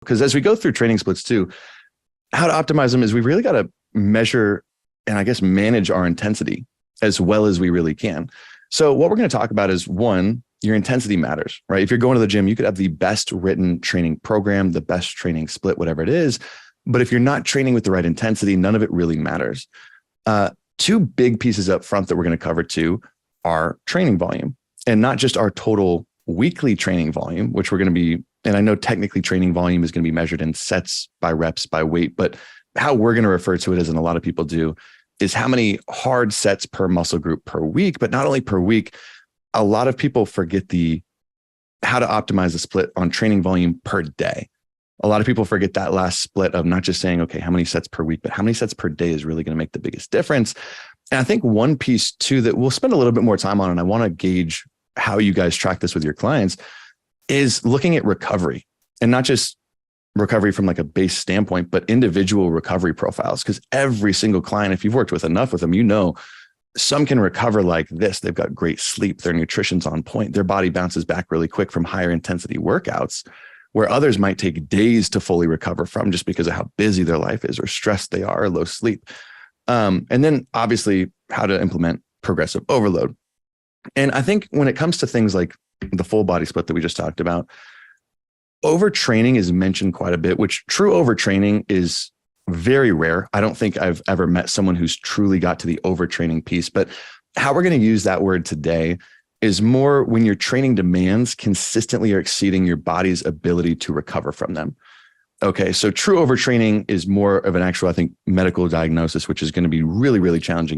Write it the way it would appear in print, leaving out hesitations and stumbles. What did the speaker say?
because as we go through training splits too, how to optimize them is we really got to measure and I guess manage our intensity as well as we really can. So what we're going to talk about is one, your intensity matters, right? If you're going to the gym, you could have the best written training program, the best training split, whatever it is. But if you're not training with the right intensity, none of it really matters. Two big pieces up front that we're going to cover too are training volume, and not just our total weekly training volume, which we're going to be, and I know technically training volume is going to be measured in sets by reps by weight, but how we're going to refer to it as, and a lot of people do, is how many hard sets per muscle group per week. But not only per week, a lot of people forget how to optimize the split on training volume per day. A lot of people forget that last split of not just saying, okay, how many sets per week, but how many sets per day is really going to make the biggest difference. And I think one piece too that we'll spend a little bit more time on, and I want to gauge how you guys track this with your clients, is looking at recovery, and not just recovery from like a base standpoint, but individual recovery profiles. Because every single client, if you've worked with enough with them, you know, some can recover like this. They've got great sleep. Their nutrition's on point. Their body bounces back really quick from higher intensity workouts, where others might take days to fully recover from just because of how busy their life is or stressed they are or low sleep. And then obviously how to implement progressive overload. And I think when it comes to things like the full body split that we just talked about, overtraining is mentioned quite a bit, which true overtraining is very rare. I don't think I've ever met someone who's truly got to the overtraining piece, but how we're going to use that word today is more when your training demands consistently are exceeding your body's ability to recover from them. Okay, so true overtraining is more of an actual, I think, medical diagnosis, which is going to be really, really challenging